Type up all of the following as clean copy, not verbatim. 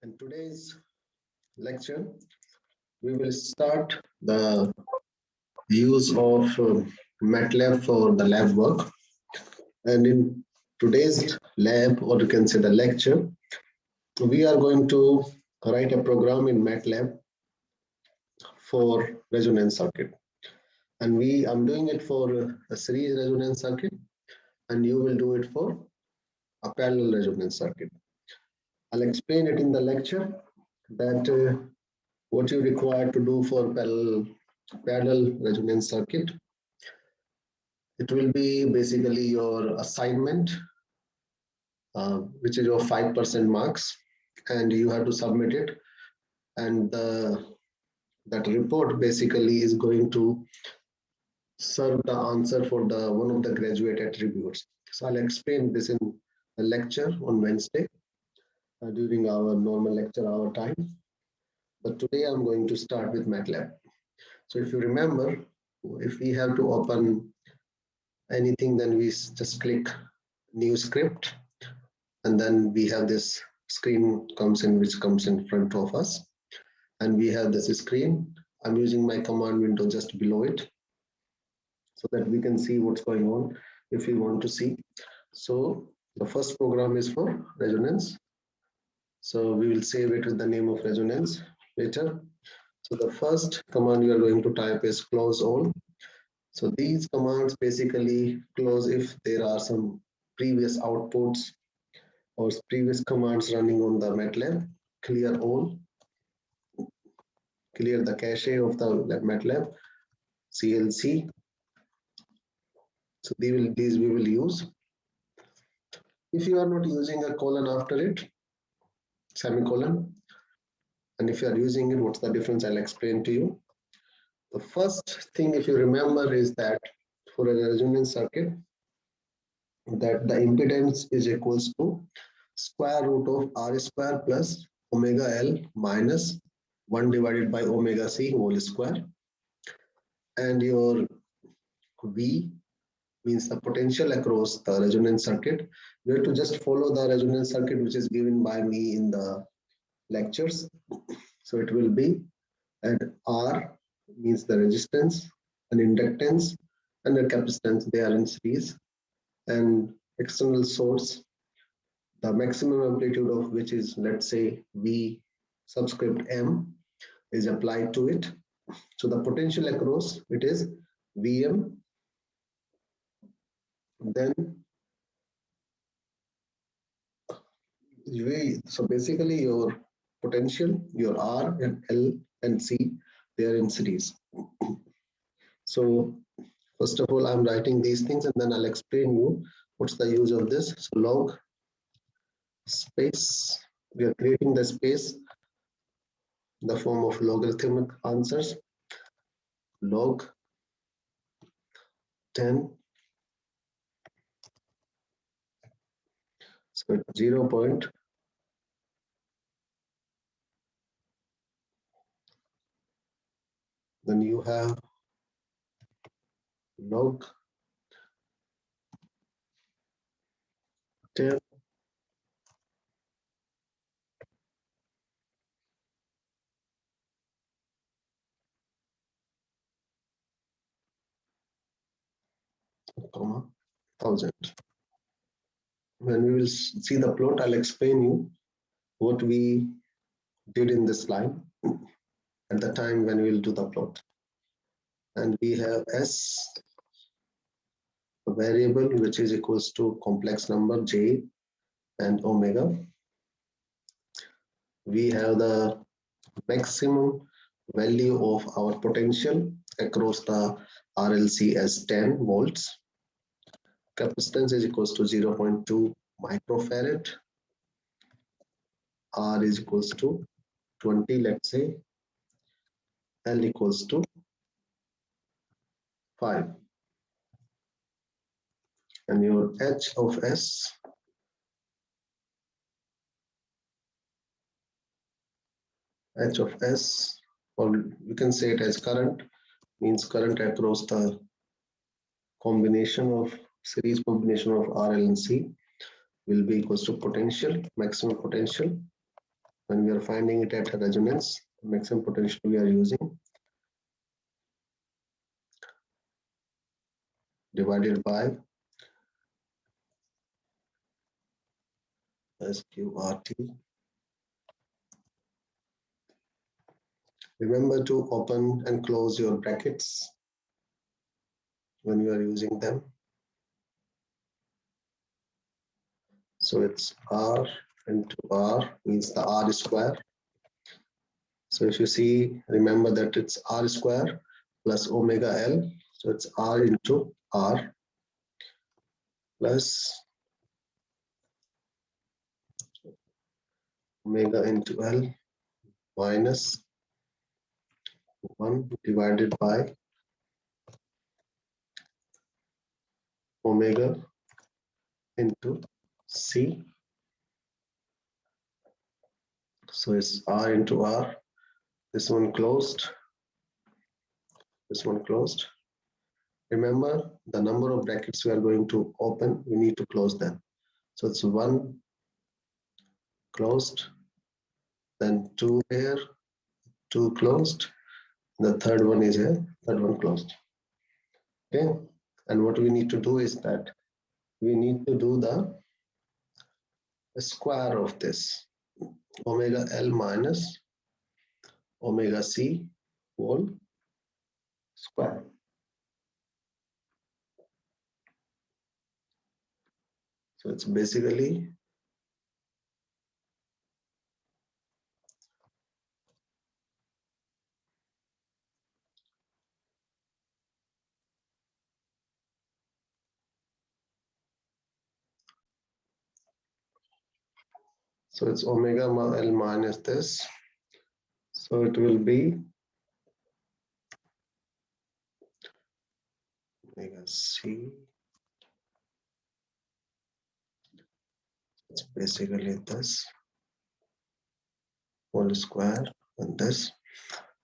In today's lecture, we will start the use of MATLAB for the lab work. And in today's lab, or you can say the lecture, we are going to write a program in MATLAB for resonance circuit. And I'm doing it for a series resonance circuit, and you will do it for a parallel resonance circuit. I'll explain it in the lecture that what you require to do for parallel resonance circuit. It will be basically your assignment, which is your 5% marks, and you have to submit it. And that report basically is going to serve the answer for one of the graduate attributes. So I'll explain this in a lecture on Wednesday during our normal lecture hour time. But today I'm going to start with MATLAB. So if you remember, if we have to open anything, then we just click new script, and then we have this screen which comes in front of us, and we have this screen. I'm using my command window just below it so that we can see what's going on if we want to see. So the first program is for resonance, so we will save it with the name of resonance later. So the first command you are going to type is close all. So these commands basically close if there are some previous outputs or previous commands running on the MATLAB. Clear all, clear the cache of the MATLAB, CLC. So these we will use. If you are not using a colon after it, semicolon, and if you are using it, what's the difference? I'll explain to you. The first thing, if you remember, is that for a resonance circuit, that the impedance is equals to square root of R square plus omega L minus 1 divided by omega C whole square. And your V means the potential across the resonance circuit. You have to just follow the resonance circuit which is given by me in the lectures. So it will be, and R means the resistance, and inductance, and the capacitance, they are in series. And external source, the maximum amplitude of which is, let's say, V subscript M, is applied to it. So the potential across it is Vm. Then so basically your potential, your R and L and C, they are in series. So first of all, I'm writing these things, and then I'll explain you what's the use of this. So log space, we are creating the space in the form of logarithmic answers. Log 10, so it's 0 point. Then you have log 10 comma 1000. When we will see the plot, I'll explain you what we did in this line at the time when we will do the plot. And we have S, a variable which is equals to complex number J and omega. We have the maximum value of our potential across the RLC as 10 volts. Capacitance is equals to 0.2 microfarad. R is equals to 20, let's say. L equals to 5. And your H of S, or you can say it as current, means current across the series combination of RL and C, will be equals to potential, maximum potential. when we are finding it at a resonance, maximum potential we are using divided by SQRT. Remember to open and close your brackets when you are using them. So it's R into R means the R square. So if you see, remember that it's R square plus omega L. So it's R into R plus omega into L minus 1 divided by omega into C. So it's R into R. This one closed. This one closed. Remember the number of brackets we are going to open, we need to close them. So it's 1 closed, then 2 here, 2 closed. The third one is here, third one closed. Okay. And what we need to do is that we need to do the square of this omega L minus omega C whole square. So it's basically so it's omega L minus this. So it will be omega C. It's basically this whole square and this.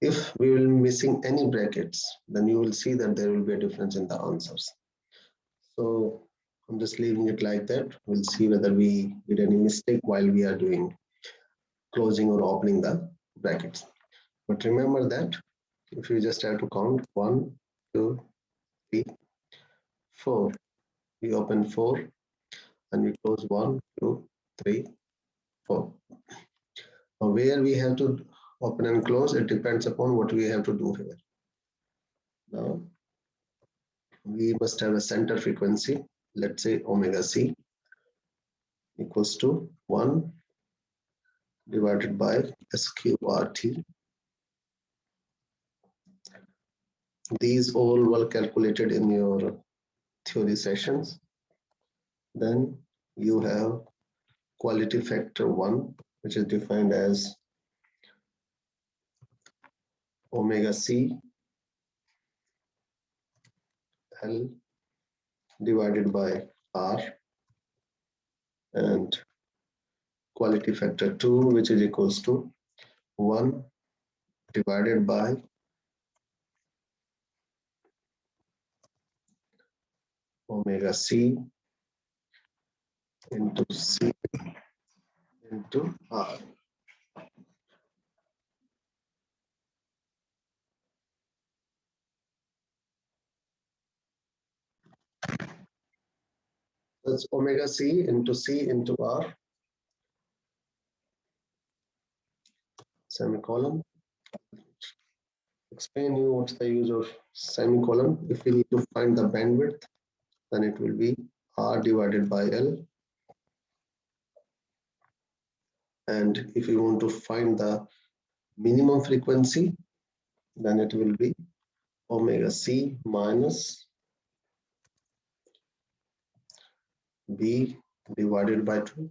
If we will be missing any brackets, then you will see that there will be a difference in the answers. So I'm just leaving it like that. We'll see whether we did any mistake while we are doing closing or opening the brackets. But remember that if you just have to count 1, 2, 3, 4, we open 4 and we close 1, 2, 3, 4. Now where we have to open and close, it depends upon what we have to do here. Now we must have a center frequency, let's say omega C equals to 1 divided by SQRT. These all were calculated in your theory sessions. Then you have quality factor 1, which is defined as omega C L divided by R, and quality factor 2, which is equals to 1 divided by omega C into C into R. That's omega C into R, semicolon. Explain you what's the use of semicolon. If we need to find the bandwidth, then it will be R divided by L. And if you want to find the minimum frequency, then it will be omega C minus B divided by 2,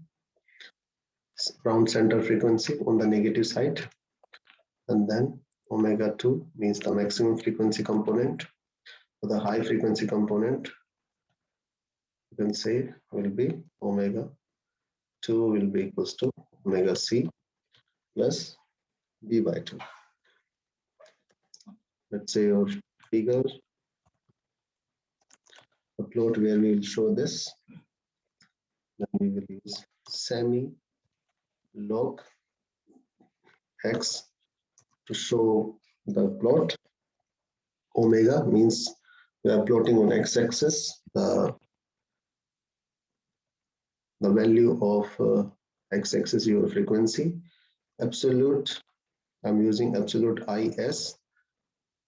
round center frequency on the negative side. And then omega 2 means the maximum frequency component. For the high frequency component, you can say will be omega 2 will be equals to omega C plus B by 2. Let's say your figure, a plot where we will show this. Then we will use semi log X to show the plot. Omega means we are plotting on x-axis the value of x-axis your frequency. Absolute, I'm using absolute IS.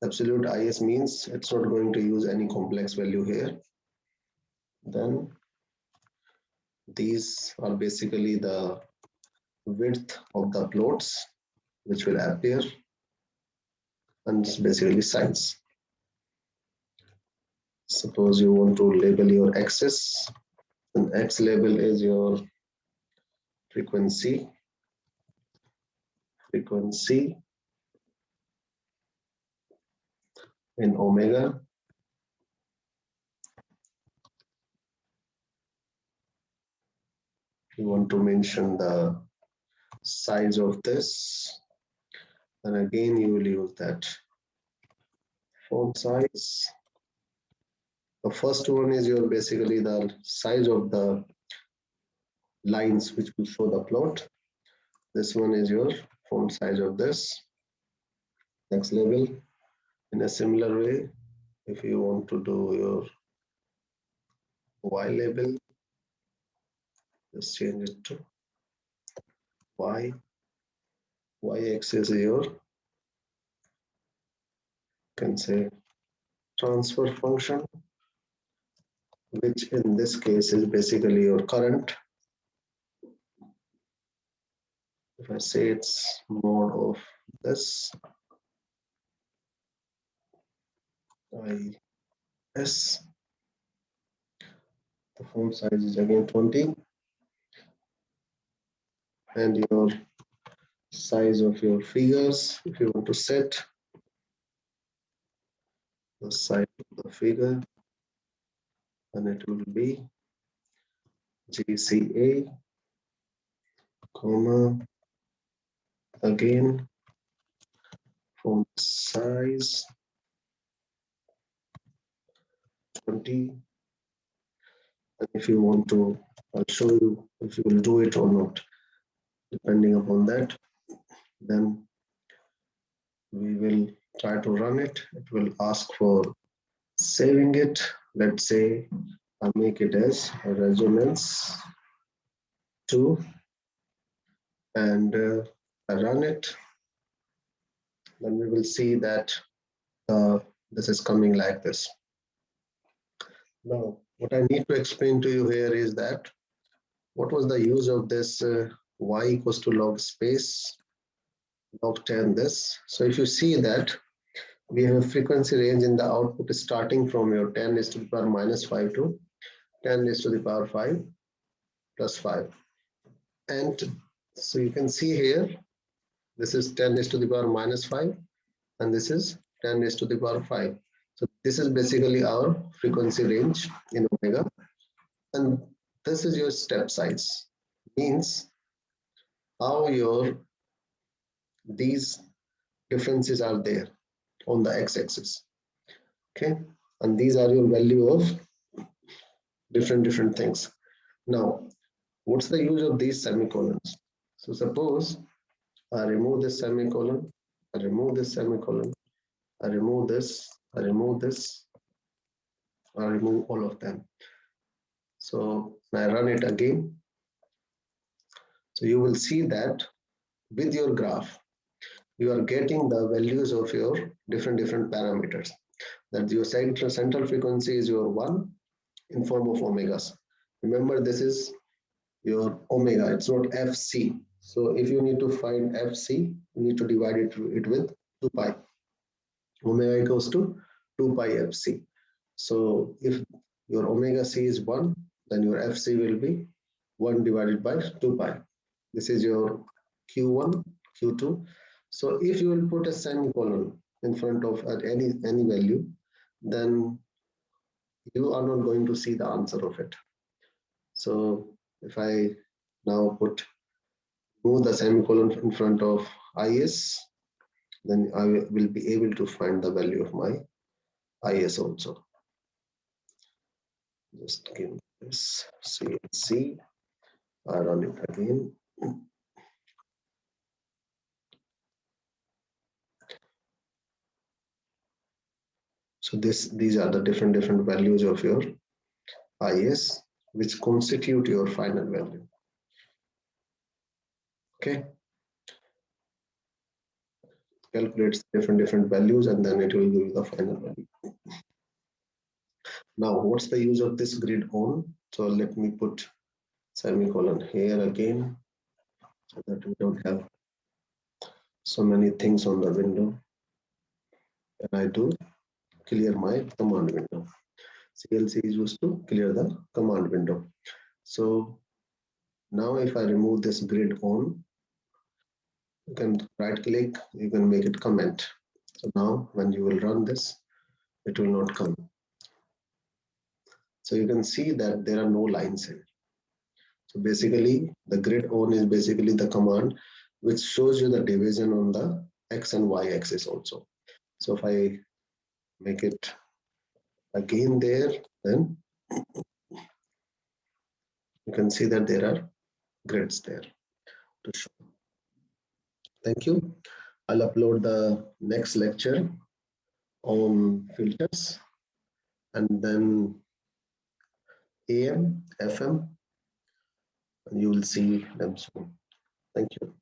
Absolute IS means it's not going to use any complex value here. Then these are basically the width of the plots which will appear, and it's basically size. Suppose you want to label your axis, and X label is your frequency in omega. You want to mention the size of this, and again you will use that font size. The first one is your basically the size of the lines which will show the plot. This one is your font size of this. Next level, in a similar way, if you want to do your Y label, just change it to Y. Y-axis is your, you can say, transfer function, which in this case is basically your current. If I say it's mod of this, IS, the font size is again 20, and your size of your figures, if you want to set the size of the figure, and it will be GCA, comma, again, font size 20. And if you want to, I'll show you if you will do it or not, depending upon that. Then we will try to run it. It will ask for saving it. Let's say I'll make it as a resonance 2, and I run it. Then we will see that this is coming like this. Now, what I need to explain to you here is that what was the use of this y equals to log space log 10 this. So if you see that we have a frequency range in the output starting from your 10 raised to the power minus 5 to 10 raised to the power 5 plus 5. And so you can see here, this is 10 raised to the power minus 5, and this is 10 raised to the power 5. So this is basically our frequency range in omega. And this is your step size. Means how your these differences are there on the x-axis. Okay, and these are your value of different things. Now, what's the use of these semicolons? So suppose I remove this semicolon, I remove this semicolon, I remove this, I remove this, I remove all of them. So I run it again. So you will see that with your graph, you are getting the values of your different parameters. That your central frequency is your 1 in form of omegas. Remember, this is your omega, it's not FC. So if you need to find FC, you need to divide it with 2 pi. Omega equals to 2 pi FC. So if your omega C is 1, then your FC will be 1 divided by 2 pi. This is your Q1, Q2. So if you will put a semicolon in front of any value, then you are not going to see the answer of it. So if I now move the semicolon in front of IS, then I will be able to find the value of my IS also. Just give this CNC, I run it again. So these are the different values of your IS, which constitute your final value. Okay. Calculates different values and then it will give you the final value. Now, what's the use of this grid on? So let me put semicolon here again so that we don't have so many things on the window. And I do clear my command window. CLC is used to clear the command window. So now if I remove this grid on, you can right click, you can make it comment. So now when you will run this, it will not come. So you can see that there are no lines here. So basically the grid on is basically the command which shows you the division on the X and Y axis also. So if I make it again there, then you can see that there are grids there to show. Thank you. I'll upload the next lecture on filters and then AM, FM, and you will see them soon. Thank you.